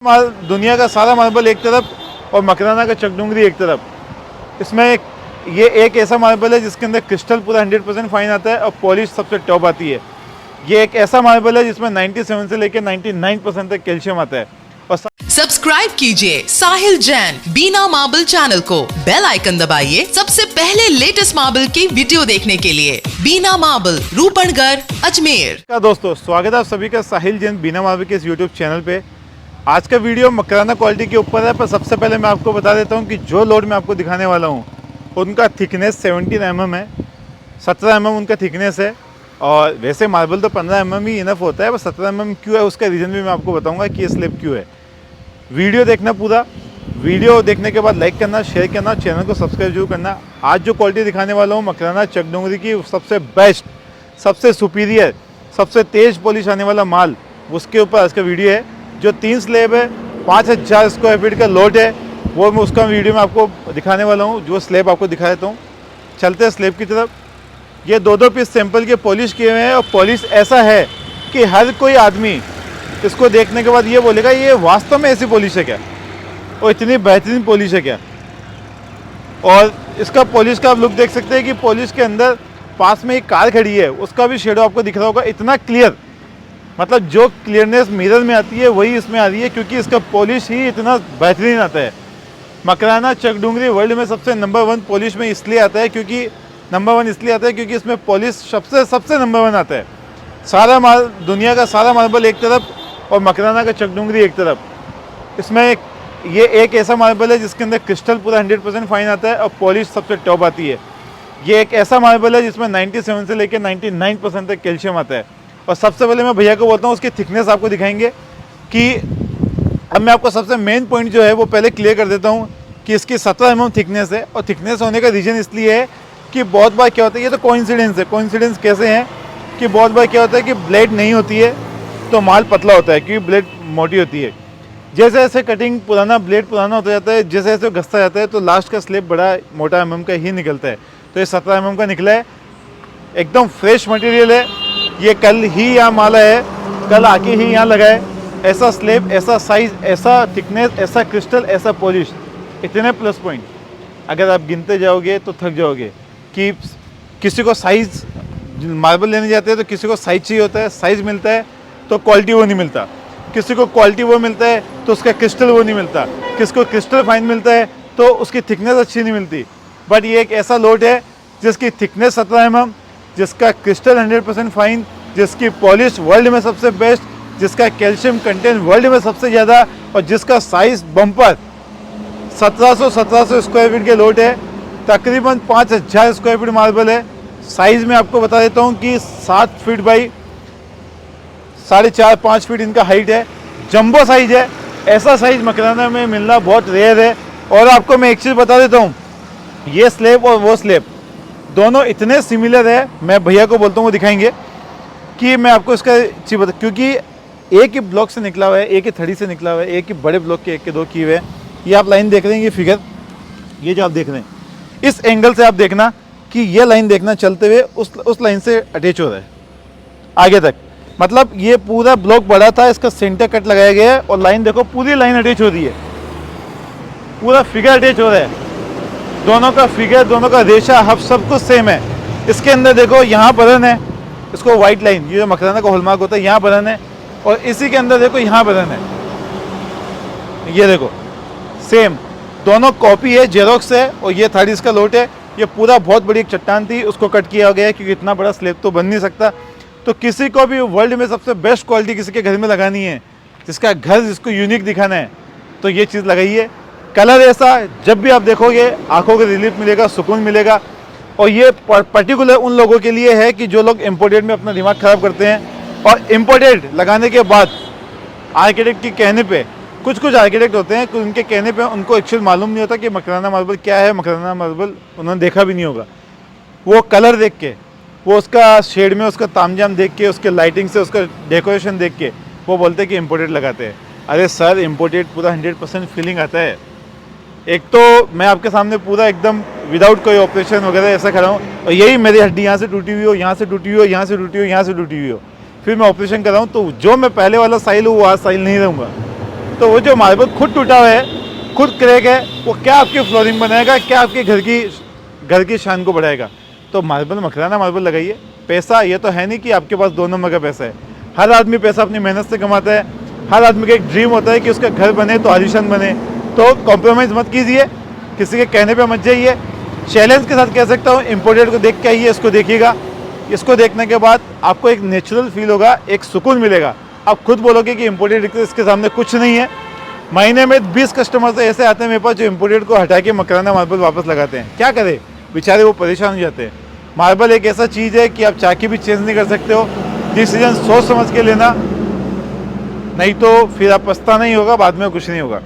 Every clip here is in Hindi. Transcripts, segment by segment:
दुनिया का सारा मार्बल एक तरफ और मकराना का चकडूंगरी एक तरफ। इसमें ये एक ऐसा मार्बल है जिसके अंदर क्रिस्टल पूरा 100% फाइन आता है और पॉलिश सबसे टॉप आती है। ये एक ऐसा मार्बल है जिसमें 97 से लेकर 99% तक कैल्शियम आता है। और सब्सक्राइब कीजिए साहिल जैन बीना मार्बल चैनल को, बेल आइकन दबाइए सबसे पहले लेटेस्ट मार्बल की वीडियो देखने के लिए। बीना मार्बल, रूपनगर, अजमेर। दोस्तों, स्वागत है आप सभी का साहिल जैन बीना मार्बल के इस यूट्यूब चैनल पे। आज का वीडियो मकराना क्वालिटी के ऊपर है, पर सबसे पहले मैं आपको बता देता हूँ कि जो लोड मैं आपको दिखाने वाला हूँ उनका थिकनेस 17 mm है। 17 mm उनका थिकनेस है। और वैसे मार्बल तो 15 mm ही इनफ होता है, पर 17 mm क्यों है उसका रीज़न भी मैं आपको बताऊँगा कि ये स्लिप क्यों है। वीडियो देखना पूरा। वीडियो देखने के बाद लाइक करना, शेयर करना, चैनल को सब्सक्राइब जरूर करना। आज जो क्वालिटी दिखाने वाला हूँ मकराना चकडूंगरी की सबसे बेस्ट, सबसे सुपीरियर, सबसे तेज़ पॉलिश आने वाला माल, उसके ऊपर आज का वीडियो है। जो 3 स्लैब है, 5000 स्क्वायर फीट का लोड है, वो मैं उसका वीडियो में आपको दिखाने वाला हूँ। जो स्लैब आपको दिखा देता हूँ। चलते हैं स्लैब की तरफ। ये 2-2 पीस सैंपल के पॉलिश किए हुए हैं और पॉलिश ऐसा है कि हर कोई आदमी इसको देखने के बाद ये बोलेगा ये वास्तव में ऐसी पॉलिश है क्या, और इतनी बेहतरीन पॉलिश है क्या। और इसका पॉलिश का आप लुक देख सकते हैं कि पॉलिश के अंदर पास में एक कार खड़ी है, उसका भी शेडो आपको दिख रहा होगा। इतना क्लियर, मतलब जो क्लियरनेस मिरर में आती है वही इसमें आ रही है, क्योंकि इसका पॉलिश ही इतना बेहतरीन आता है। मकराना चकडूंगरी वर्ल्ड में सबसे नंबर 1 पॉलिश में इसलिए आता है क्योंकि इसमें पॉलिश सबसे नंबर 1 आता है। सारा दुनिया का सारा मार्बल एक तरफ और मकराना का चकडूंगरी एक तरफ। इसमें ये एक ऐसा मार्बल है जिसके अंदर क्रिस्टल पूरा 100% फाइन आता है और पॉलिश सबसे टॉप आती है। ये एक ऐसा मार्बल है जिसमें 97 से लेकर 99% तक कैल्शियम आता है। और सबसे पहले मैं भैया को बोलता हूँ उसकी थिकनेस आपको दिखाएंगे कि अब मैं आपको सबसे मेन पॉइंट जो है वो पहले क्लियर कर देता हूँ कि इसकी 17 mm थिकनेस है। और थिकनेस होने का रीज़न इसलिए है कि बहुत बार क्या होता है, ये तो कोइंसिडेंस है। कोइंसिडेंस कैसे हैं कि बहुत बार क्या होता है कि ब्लेड नहीं होती है तो माल पतला होता है, क्योंकि ब्लेड मोटी होती है। जैसे जैसे कटिंग ब्लेड पुराना होता जाता है, जैसे जैसे घसता जाता है तो लास्ट का स्लिप बड़ा मोटा mm का ही निकलता है। तो ये 17 mm का निकला है, एकदम फ्रेश मटेरियल है। ये कल ही यहाँ माला है, कल आके ही यहाँ लगा है। ऐसा स्लेब, ऐसा साइज, ऐसा थिकनेस, ऐसा क्रिस्टल, ऐसा पॉलिश, इतने प्लस पॉइंट अगर आप गिनते जाओगे तो थक जाओगे। कि किसी को साइज़, मार्बल लेने जाते हैं तो किसी को साइज चाहिए होता है, साइज़ मिलता है तो क्वालिटी वो नहीं मिलता। किसी को क्वालिटी वो मिलता है तो उसका क्रिस्टल वो नहीं मिलता। किसी को क्रिस्टल फाइन मिलता है तो उसकी थिकनेस अच्छी नहीं मिलती। बट ये एक ऐसा लोड है जिसकी थिकनेस 17 mm, जिसका क्रिस्टल 100% फाइन, जिसकी पॉलिश वर्ल्ड में सबसे बेस्ट, जिसका कैल्शियम कंटेंट वर्ल्ड में सबसे ज़्यादा, और जिसका साइज़ बम्पर 1700 स्क्वायर फीट के लोड है। तकरीबन 5000 स्क्वायर फीट मार्बल है। साइज़ में आपको बता देता हूँ कि 7 फीट बाई 4.5-5 फीट इनका हाइट है। जंबो साइज़ है। ऐसा साइज़ मकराना में मिलना बहुत रेयर है। और आपको मैं एक चीज़ बता देता हूँ, ये स्लेब और वो स्लेब दोनों इतने सिमिलर है, मैं भैया को बोलता हूँ वो दिखाएंगे कि मैं आपको इसका चीज़ बता, क्योंकि एक ही ब्लॉक से निकला हुआ है, एक ही थड़ी से निकला हुआ है, एक ही बड़े ब्लॉक के 1 के 2 किए हुए हैं। ये आप लाइन देख रहे हैं, ये फिगर, ये जो आप देख रहे हैं, इस एंगल से आप देखना कि ये लाइन देखना चलते हुए उस लाइन से अटैच हो रहा है आगे तक। मतलब ये पूरा ब्लॉक बड़ा था, इसका सेंटर कट लगाया गया है और लाइन देखो पूरी लाइन अटैच हो रही है, पूरा फिगर अटैच हो रहा है। दोनों का फिगर, दोनों का रेशा, हब सब कुछ सेम है। इसके अंदर देखो यहाँ बटन है, इसको वाइट लाइन, ये जो मकराना का हॉलमार्क होता है, यहाँ बटन है। और इसी के अंदर देखो यहाँ बटन है, ये देखो सेम, दोनों कॉपी है, जेरोक्स है। और ये थर्ड इसका लोट है। ये पूरा बहुत बड़ी एक चट्टान थी, उसको कट किया गया है क्योंकि इतना बड़ा स्लेब तो बन नहीं सकता। तो किसी को भी वर्ल्ड में सबसे बेस्ट क्वालिटी किसी के घर में लगानी है, जिसका घर जिसको यूनिक दिखाना है, तो ये चीज़ लगाइए। कलर ऐसा जब भी आप देखोगे आंखों को रिलीफ मिलेगा, सुकून मिलेगा। और ये पर्टिकुलर उन लोगों के लिए है कि जो लोग इम्पोर्टेड में अपना दिमाग ख़राब करते हैं। और इम्पोर्टेड लगाने के बाद आर्किटेक्ट के कहने पे, कुछ आर्किटेक्ट होते हैं कि उनके कहने पे उनको एक्चुअल मालूम नहीं होता कि मकराना मार्बल क्या है। मकराना मार्बल उन्होंने देखा भी नहीं होगा। वो कलर देख के, वो उसका शेड में उसका तामझाम देख के, उसके लाइटिंग से, उसका डेकोरेशन देख के वो बोलते हैं कि इम्पोर्टेड लगाते हैं। अरे सर, इम्पोर्टेड पूरा 100% फीलिंग आता है। एक तो मैं आपके सामने पूरा एकदम विदाउट कोई ऑपरेशन वगैरह ऐसा खड़ा हूँ, और यही मेरी हड्डी यहाँ से टूटी हुई हो, यहाँ से टूटी हुई हो, यहाँ से टूटी हुई हो, यहाँ से टूटी हुई हो, फिर मैं ऑपरेशन कर रहा हूँ। तो जो मैं पहले वाला साहिल हूँ वो आज साहिल नहीं रहूँगा। तो वो जो मार्बल खुद टूटा हुआ है, खुद क्रैक है, वो क्या आपकी फ्लोरिंग बनाएगा, क्या आपके घर की शान को बढ़ाएगा। तो मार्बल मकराना मार्बल लगाइए। पैसा ये तो है नहीं कि आपके पास 2 नंबर का पैसा है। हर आदमी पैसा अपनी मेहनत से कमाता है। हर आदमी का एक ड्रीम होता है कि उसका घर बने तो आलीशान बने। तो कॉम्प्रोमाइज़ मत कीजिए, किसी के कहने पे मत जाइए। चैलेंज के साथ कह सकता हूँ, इम्पोर्टेड को देख के आइए, इसको देखिएगा। इसको देखने के बाद आपको एक नेचुरल फील होगा, एक सुकून मिलेगा। आप खुद बोलोगे कि इम्पोर्टेड इसके सामने कुछ नहीं है। महीने में 20 कस्टमर से ऐसे आते हैं मेरे पास जो इम्पोर्टेड को हटा के मकराना मार्बल वापस लगाते हैं। क्या करें बेचारे, वो परेशान हो जाते हैं। मार्बल एक ऐसा चीज़ है कि आप चाह के भी चेंज नहीं कर सकते हो। डिसीजन सोच समझ के लेना, नहीं तो फिर आप पछताना ही होगा, बाद में कुछ नहीं होगा।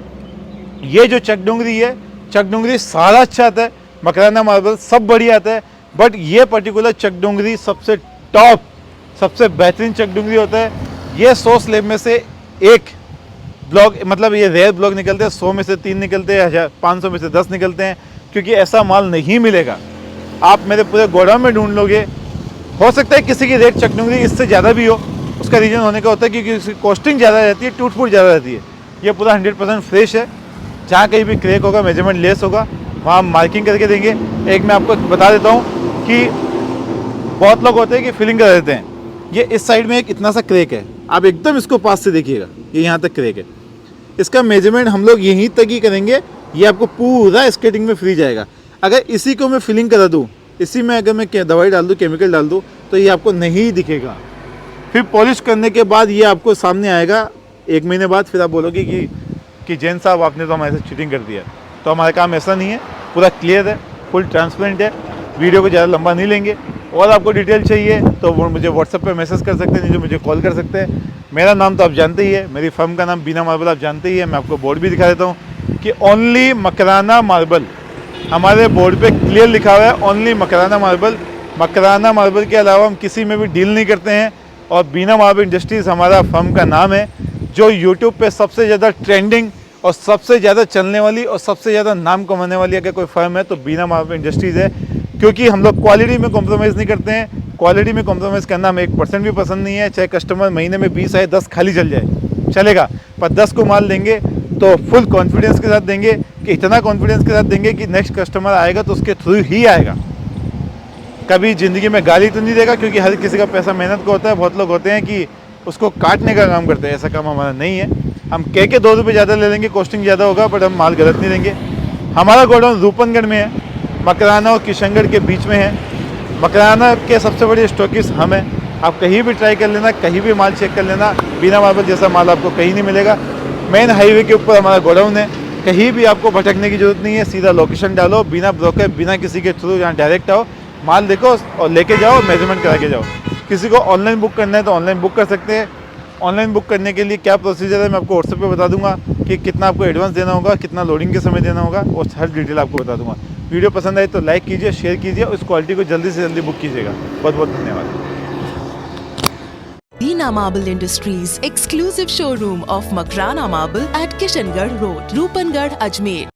ये जो चकडुंगरी है, चकडुंगरी सारा अच्छा आता है, मकराना मार्बल सब बढ़िया आता है, बट ये पर्टिकुलर चकडुंगरी सबसे टॉप, सबसे बेहतरीन चकडुंगरी होता है। ये 100 स्लैब में से एक ब्लॉक, मतलब ये रेयर ब्लॉक निकलते हैं, 100 में से 3 निकलते हैं, 500 में से 10 निकलते हैं, क्योंकि ऐसा माल नहीं मिलेगा। आप मेरे पूरे गोडाउन में ढूंढ लोगे। हो सकता है किसी की रेट चकडुंगरी इससे ज़्यादा भी हो, उसका रीज़न होने का होता है क्योंकि उसकी कॉस्टिंग ज़्यादा रहती है, टूट फूट ज़्यादा रहती है। ये पूरा 100% फ्रेश है। जहाँ कहीं भी क्रैक होगा, मेजरमेंट लेस होगा, वहाँ मार्किंग करके देंगे। एक मैं आपको बता देता हूँ कि बहुत लोग होते हैं कि फिलिंग कर देते हैं। ये इस साइड में एक इतना सा क्रैक है, आप एकदम इसको पास से देखिएगा, ये यहाँ तक क्रैक है। इसका मेजरमेंट हम लोग यहीं तक ही करेंगे, ये आपको पूरा स्केटिंग में फ्री जाएगा। अगर इसी को मैं फिलिंग करा दूँ, इसी में अगर मैं दवाई डाल दूँ, केमिकल डाल दूँ, तो ये आपको नहीं दिखेगा। फिर पॉलिश करने के बाद ये आपको सामने आएगा 1 महीने बाद। फिर आप बोलोगे कि जैन साहब आपने तो हमारे साथ चीटिंग कर दिया। तो हमारा काम ऐसा नहीं है, पूरा क्लियर है, फुल ट्रांसपेरेंट है। वीडियो को ज़्यादा लंबा नहीं लेंगे। और आपको डिटेल चाहिए तो वो मुझे व्हाट्सएप पे मैसेज कर सकते हैं, नहीं तो मुझे कॉल कर सकते हैं। मेरा नाम तो आप जानते ही है, मेरी फर्म का नाम बीना मार्बल आप जानते ही है। मैं आपको बोर्ड भी दिखा देता हूँ कि ओनली मकराना मार्बल, हमारे बोर्ड पे क्लियर लिखा हुआ है, only Makrana marble. Makrana marble के अलावा हम किसी में भी डील नहीं करते हैं। और बीना मार्बल इंडस्ट्रीज़ हमारा फर्म का नाम है, जो यूट्यूब पे सबसे ज़्यादा ट्रेंडिंग और सबसे ज़्यादा चलने वाली और सबसे ज़्यादा नाम कमाने वाली अगर कोई फर्म है तो बीना मार्बल इंडस्ट्रीज़ है। क्योंकि हम लोग क्वालिटी में कॉम्प्रोमाइज़ नहीं करते हैं। क्वालिटी में कॉम्प्रोमाइज़ करना हमें 1% भी पसंद नहीं है। चाहे कस्टमर महीने में 20 आए, 10 खाली चल जाए चलेगा, पर 10 को माल देंगे तो फुल कॉन्फिडेंस के साथ देंगे, कि इतना कॉन्फिडेंस के साथ देंगे कि नेक्स्ट कस्टमर आएगा तो उसके थ्रू ही आएगा। कभी ज़िंदगी में गाली तो नहीं देगा, क्योंकि हर किसी का पैसा मेहनत का होता है। बहुत लोग होते हैं कि उसको काटने का काम करते हैं, ऐसा काम हमारा नहीं है। हम कह के 2 रुपये ज़्यादा ले लेंगे, कॉस्टिंग ज़्यादा होगा, बट हम माल गलत नहीं देंगे। हमारा गोडाउन रूपनगढ़ में है, मकराना और किशनगढ़ के बीच में है। मकराना के सबसे बड़े स्टॉकिस्ट हम हैं। आप कहीं भी ट्राई कर लेना, कहीं भी माल चेक कर लेना, बीना मार्बल जैसा माल आपको कहीं नहीं मिलेगा। मेन हाईवे के ऊपर हमारा गोडाउन है, कहीं भी आपको भटकने की जरूरत नहीं है। सीधा लोकेशन डालो, बिना ब्रोकर, बिना किसी के थ्रू, यहाँ डायरेक्ट आओ, माल देखो और लेके जाओ, मेजरमेंट करा के जाओ। किसी को ऑनलाइन बुक करना है तो ऑनलाइन बुक कर सकते हैं। ऑनलाइन बुक करने के लिए क्या प्रोसीजर है मैं आपको व्हाट्सएप पे बता दूंगा, कि कितना आपको एडवांस देना होगा, कितना लोडिंग के समय देना होगा, और हर डिटेल आपको बता दूंगा। वीडियो पसंद आई तो लाइक कीजिए, शेयर कीजिए, और इस क्वालिटी को जल्दी से जल्दी बुक कीजिएगा। बहुत बहुत धन्यवाद। Veena Marble Industries exclusive showroom of Makrana Marble at Kishangarh Road, Rupangarh, Ajmer.